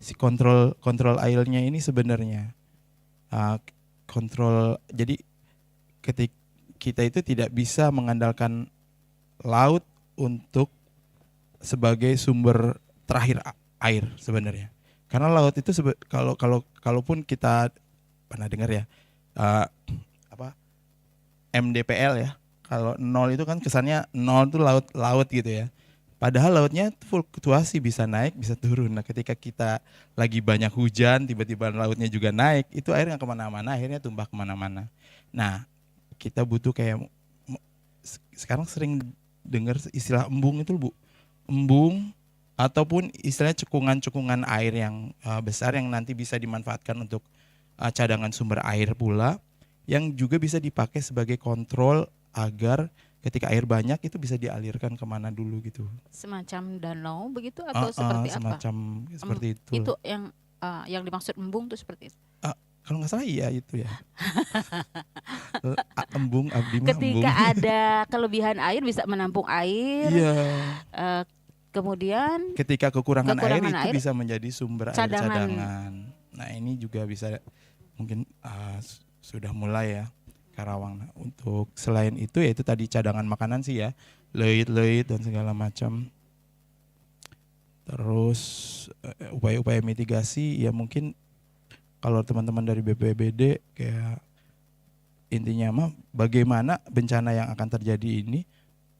si kontrol airnya ini sebenarnya. Kontrol, jadi ketika kita itu tidak bisa mengandalkan laut untuk sebagai sumber terakhir air sebenarnya, karena laut itu kalaupun kita pernah dengar ya MDPL ya, kalau nol itu kan kesannya nol itu laut gitu ya, Padahal lautnya fluktuasi, bisa naik, bisa turun. Nah, ketika kita lagi banyak hujan, tiba-tiba lautnya juga naik, itu air nggak kemana-mana, akhirnya tumbah kemana-mana. Nah, kita butuh kayak sekarang sering dengar istilah embung itu, Bu. Embung ataupun istilahnya cekungan-cekungan air yang besar yang nanti bisa dimanfaatkan untuk cadangan sumber air pula, yang juga bisa dipakai sebagai kontrol agar ketika air banyak itu bisa dialirkan kemana dulu gitu. Semacam danau begitu atau seperti apa? Semacam seperti itu. Itu yang dimaksud embung tuh seperti itu. Kalau nggak salah iya itu ya. Embung, abdi mah Ketika embung. ada kelebihan air bisa menampung air. Iya. Kemudian Ketika kekurangan air itu air, bisa menjadi sumber air cadangan. Nah, ini juga bisa mungkin sudah mulai ya Karawang. Nah, untuk selain itu ya itu tadi cadangan makanan sih ya, leit-leit dan segala macam. Terus upaya-upaya mitigasi ya mungkin kalau teman-teman dari BPBD kayak intinya mah bagaimana bencana yang akan terjadi ini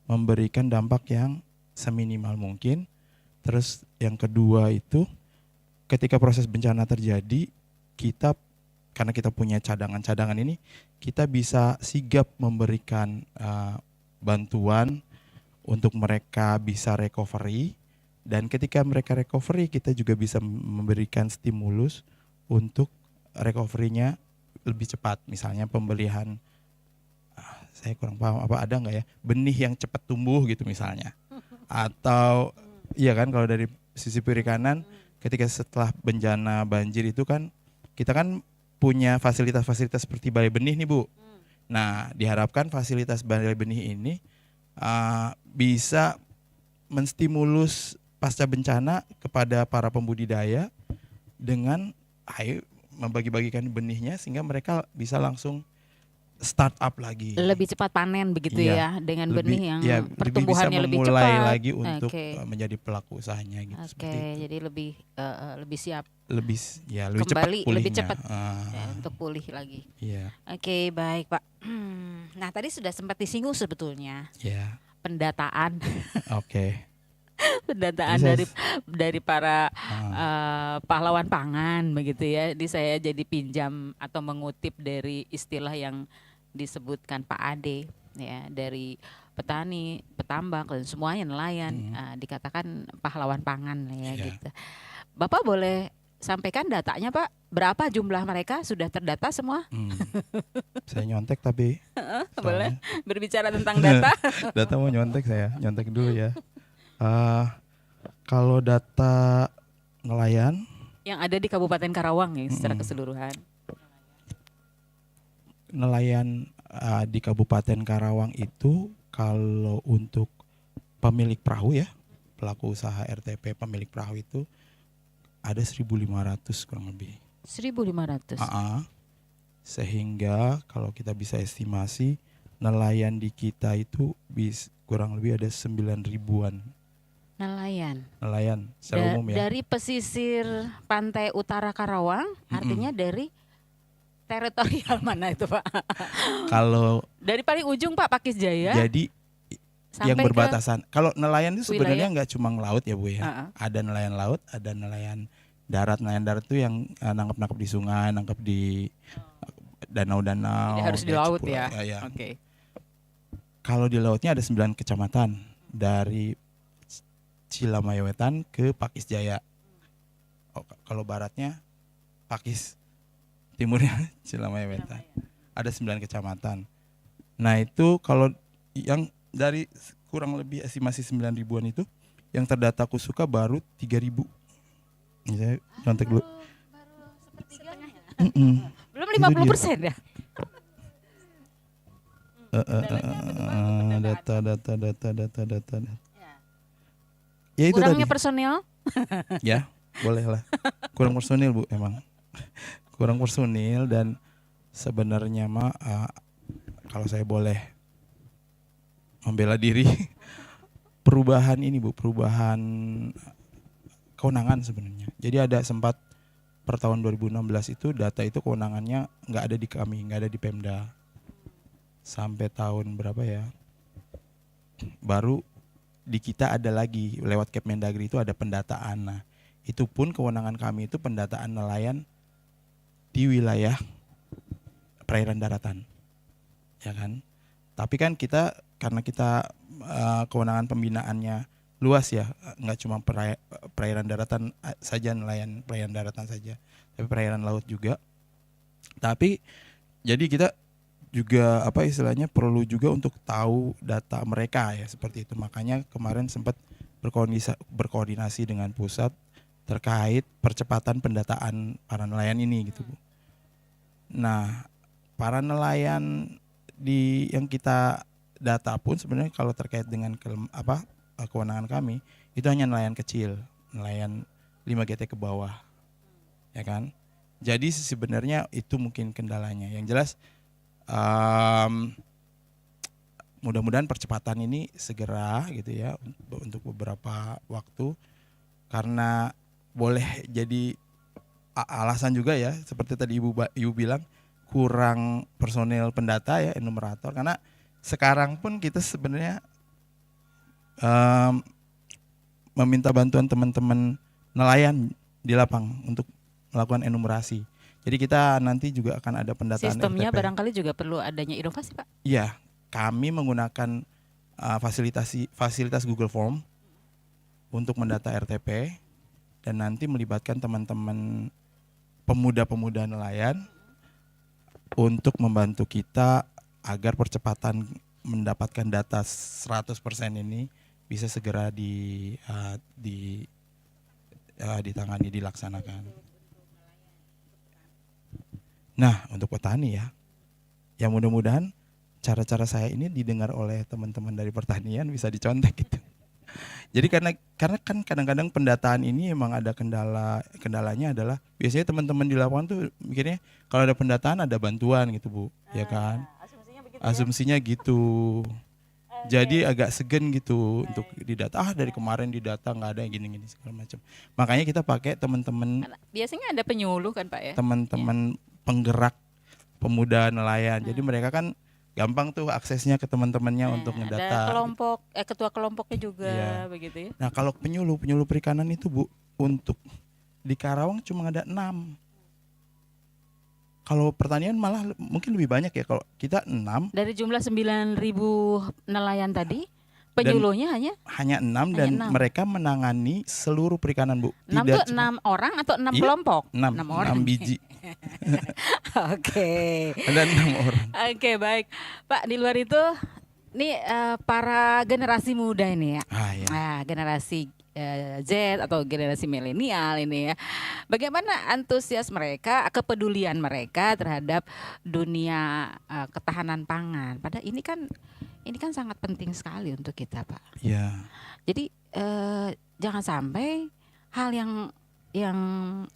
memberikan dampak yang seminimal mungkin. Terus yang kedua itu ketika proses bencana terjadi, kita karena kita punya cadangan-cadangan ini, kita bisa sigap memberikan bantuan untuk mereka bisa recovery, dan ketika mereka recovery kita juga bisa memberikan stimulus untuk recovery-nya lebih cepat. Misalnya pembelian, saya kurang paham apa ada nggak ya, benih yang cepat tumbuh gitu misalnya. Atau iya kan kalau dari sisi perikanan ketika setelah bencana banjir itu kan kita kan punya fasilitas-fasilitas seperti balai benih nih Bu. Nah diharapkan fasilitas balai benih ini bisa menstimulus pasca bencana kepada para pembudidaya dengan ayo membagi-bagikan benihnya sehingga mereka bisa langsung start up lagi. lebih cepat panen begitu ya dengan benih yang pertumbuhannya lebih lebih bisa memulai cepat lagi untuk menjadi pelaku usahanya gitu. Jadi lebih siap lebih kembali, cepat pulihnya. lebih cepat untuk pulih lagi. Iya. Oke, baik Pak. Nah tadi sudah sempat disinggung sebetulnya pendataan. Oke. Pendataan dari para pahlawan pangan begitu ya. Jadi saya jadi pinjam atau mengutip dari istilah yang disebutkan Pak Ade ya, dari petani, petambak dan semuanya nelayan, dikatakan pahlawan pangan ya gitu. Bapak boleh sampaikan datanya Pak, berapa jumlah mereka sudah terdata semua? Saya nyontek tapi boleh berbicara tentang data. Data mau nyontek, saya nyontek dulu ya. Kalau data nelayan yang ada di Kabupaten Karawang ya secara keseluruhan. Nelayan di Kabupaten Karawang itu kalau untuk pemilik perahu ya, pelaku usaha RTP pemilik perahu itu ada 1.500 kurang lebih. 1.500. Sehingga kalau kita bisa estimasi nelayan di kita itu kurang lebih ada 9.000-an. Nelayan secara umum ya. Dari pesisir pantai utara Karawang, artinya dari teritorial mana itu Pak? Kalau dari paling ujung Pak Pakis Jaya. Jadi yang berbatasan. Kalau nelayan itu sebenarnya nggak cuma laut ya Bu ya. Ada nelayan laut, ada nelayan darat. Nelayan darat itu yang nangkap di sungai, nangkap di danau-danau. Harus di laut ya. Oke. Kalau di lautnya ada 9 kecamatan dari Cilamaya Wetan ke Pakis Jaya. Kalau baratnya Pakis, timurnya Cilamaya Wetan. Ada 9 kecamatan. Nah itu kalau yang dari kurang lebih estimasi 9.000-an itu, yang terdata Kusuka baru 3.000. Saya contek dulu. Baru sepertiganya. Belum 50% ya? Data. Ya itu kurangnya tadi. Personil? Ya, boleh lah. Kurang personil Bu, emang. Kurang personil dan sebenarnya mah kalau saya boleh membela diri, perubahan ini Bu, perubahan kewenangan sebenarnya. Jadi ada sempat per tahun 2016 itu data itu kewenangannya nggak ada di kami, nggak ada di Pemda. Sampai tahun berapa ya? Baru di kita ada lagi lewat Kemendagri itu ada pendataan. Nah, itu pun kewenangan kami itu pendataan nelayan di wilayah perairan daratan, ya kan? Tapi kan kita karena kita kewenangan pembinaannya luas ya, nggak cuma perairan daratan saja, nelayan perairan daratan saja, tapi perairan laut juga. Tapi jadi kita juga istilahnya perlu juga untuk tahu data mereka ya, seperti itu. Makanya kemarin sempat berkoordinasi dengan pusat terkait percepatan pendataan para nelayan ini gitu, Bu. Nah, para nelayan yang kita data pun sebenarnya kalau terkait dengan kewenangan kami itu hanya nelayan kecil, nelayan 5 GT ke bawah, ya kan. Jadi sebenarnya itu mungkin kendalanya. Yang jelas mudah-mudahan percepatan ini segera gitu ya untuk beberapa waktu, karena boleh jadi alasan juga ya seperti tadi Ibu bilang kurang personel pendata ya, enumerator, karena sekarang pun kita sebenarnya meminta bantuan teman-teman nelayan di lapang untuk melakukan enumerasi. Jadi kita nanti juga akan ada pendataan Sistemnya RTP. barangkali juga perlu adanya inovasi, Pak. Iya, kami menggunakan fasilitas Google Form untuk mendata RTP dan nanti melibatkan teman-teman pemuda-pemuda nelayan untuk membantu kita agar percepatan mendapatkan data 100% ini bisa segera ditangani, dilaksanakan. Nah, untuk petani ya, yang mudah-mudahan cara-cara saya ini didengar oleh teman-teman dari pertanian bisa dicontek gitu. Jadi karena kan kadang-kadang pendataan ini emang ada kendalanya adalah biasanya teman-teman di lapangan tuh mikirnya kalau ada pendataan ada bantuan gitu, Bu, ya kan? Asumsinya gitu. Jadi agak segan gitu untuk didata. Dari kemarin didata nggak ada gini-gini segala macam. Makanya kita pakai teman-teman. Biasanya ada penyuluh kan, Pak ya? Teman-teman penggerak pemuda nelayan. Jadi mereka kan gampang tuh aksesnya ke teman-temannya untuk ngedata. Ada ketua kelompoknya juga begitu ya. Nah, kalau penyuluh perikanan itu, Bu, untuk di Karawang cuma ada 6. Kalau pertanian malah mungkin lebih banyak ya, kalau kita 6. Dari jumlah 9.000 nelayan tadi, penyuluhnya hanya 6 dan 6. Mereka menangani seluruh perikanan, Bu. 6 itu 6 orang atau 6 kelompok? 6 orang. 6 biji. Oke. Ada 6 orang. Oke, baik. Pak, di luar itu nih para generasi muda ini ya. Nah, generasi Z atau generasi milenial ini ya. Bagaimana antusias mereka, kepedulian mereka terhadap dunia ketahanan pangan? Padahal ini kan sangat penting sekali untuk kita, Pak. Iya. Jadi jangan sampai hal yang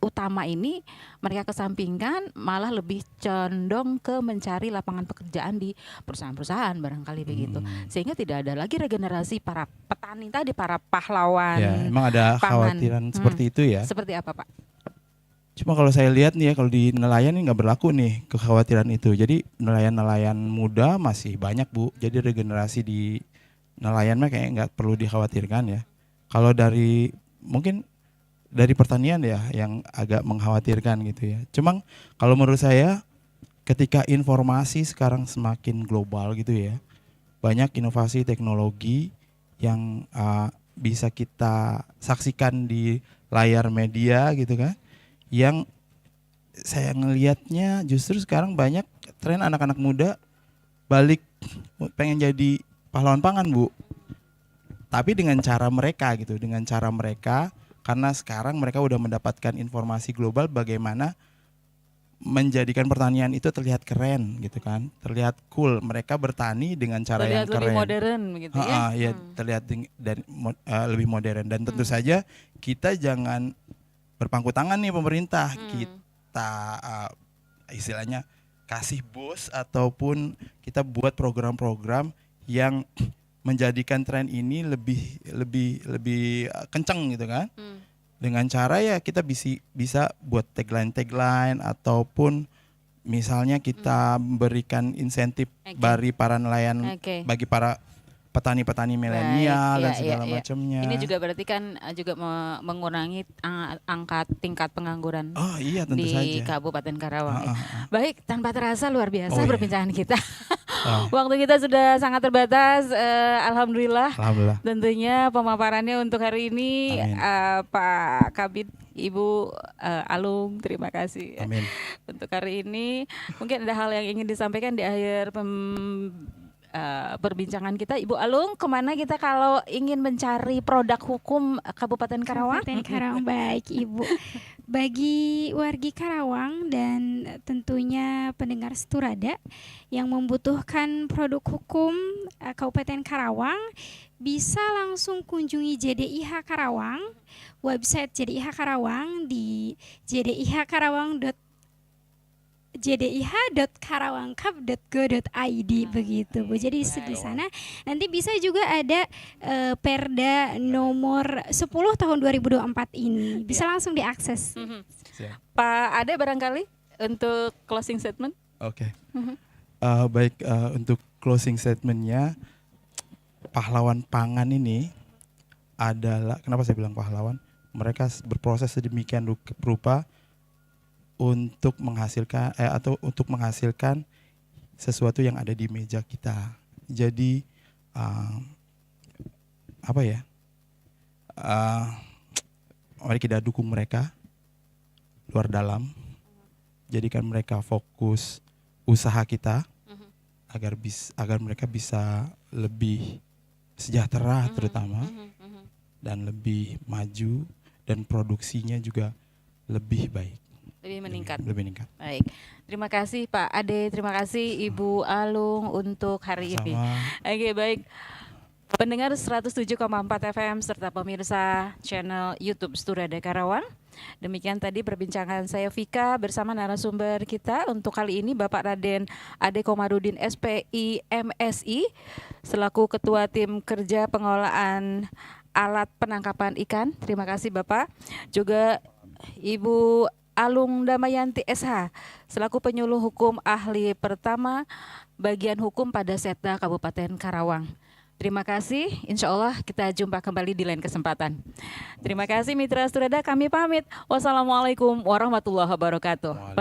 utama ini mereka kesampingkan, malah lebih condong ke mencari lapangan pekerjaan di perusahaan-perusahaan barangkali begitu, sehingga tidak ada lagi regenerasi para petani tadi, para pahlawan. Ya, emang ada pangan. khawatiran seperti itu ya. Seperti apa, Pak? Cuma kalau saya lihat nih ya, kalau di nelayan ini nggak berlaku nih kekhawatiran itu. Jadi nelayan-nelayan muda masih banyak, Bu. Jadi regenerasi di nelayan mah kayak nggak perlu dikhawatirkan ya. Kalau mungkin dari pertanian ya yang agak mengkhawatirkan gitu ya. Cuma kalau menurut saya ketika informasi sekarang semakin global gitu ya, banyak inovasi teknologi yang bisa kita saksikan di layar media gitu kan, yang saya ngelihatnya justru sekarang banyak tren anak-anak muda balik pengen jadi pahlawan pangan, Bu. Tapi dengan cara mereka gitu, karena sekarang mereka udah mendapatkan informasi global bagaimana menjadikan pertanian itu terlihat keren gitu kan, terlihat cool. Mereka bertani dengan cara yang keren, lebih modern begitu ya. Ya terlihat lebih modern dan tentu saja kita jangan berpangku tangan nih pemerintah. Kita istilahnya kasih boost ataupun kita buat program-program yang menjadikan tren ini lebih kencang gitu kan. Dengan cara ya kita bisa buat tagline ataupun misalnya kita berikan insentif bagi para nelayan, bagi para petani-petani milenial dan iya, segala iya. macamnya. Ini juga berarti kan juga mengurangi angka tingkat pengangguran Oh iya, tentu di saja. Kabupaten Karawang. Ah, Ya. ah, ah. Baik, tanpa terasa luar biasa Oh, iya. perbincangan kita. Oh, Waktu kita sudah sangat terbatas. Alhamdulillah. alhamdulillah. Tentunya pemaparannya untuk hari ini Amin. Pak Kabid, Ibu Alung, terima kasih Amin. untuk hari ini. Mungkin ada hal yang ingin disampaikan di akhir perbincangan kita. Ibu Alung, kemana kita kalau ingin mencari produk hukum Kabupaten Karawang? Kabupaten Karawang, baik Ibu. Bagi wargi Karawang dan tentunya pendengar Seturada yang membutuhkan produk hukum Kabupaten Karawang, bisa langsung kunjungi JDIH Karawang, website JDIH Karawang di jdih.karawangkap.go.id begitu Bu. Jadi di sana nanti bisa juga ada Perda nomor 10 tahun 2024 ini. Bisa langsung diakses. Siap. Pak Ade barangkali untuk closing statement? Oke. Baik, untuk closing statementnya, pahlawan pangan ini adalah, kenapa saya bilang pahlawan? Mereka berproses sedemikian rupa untuk menghasilkan untuk menghasilkan sesuatu yang ada di meja kita. Jadi mari kita dukung mereka luar dalam. Jadikan mereka fokus usaha kita agar mereka bisa lebih sejahtera terutama dan lebih maju dan produksinya juga lebih baik. Lebih meningkat. Lebih meningkat. Baik, terima kasih Pak Ade, terima kasih Ibu Alung untuk hari ini. Oke, baik. Pendengar 107,4 FM serta pemirsa channel YouTube Seturada Karawang. Demikian tadi perbincangan saya Vika bersama narasumber kita untuk kali ini Bapak Raden Ade Komarudin SPI MSI selaku Ketua Tim Kerja Pengolahan Alat Penangkapan Ikan. Terima kasih Bapak. Juga Ibu Alung Damayanti SH selaku penyuluh hukum ahli pertama bagian hukum pada Setda Kabupaten Karawang. Terima kasih, insya Allah kita jumpa kembali di lain kesempatan. Terima kasih Mitra Seturada, kami pamit. Wassalamualaikum warahmatullahi wabarakatuh.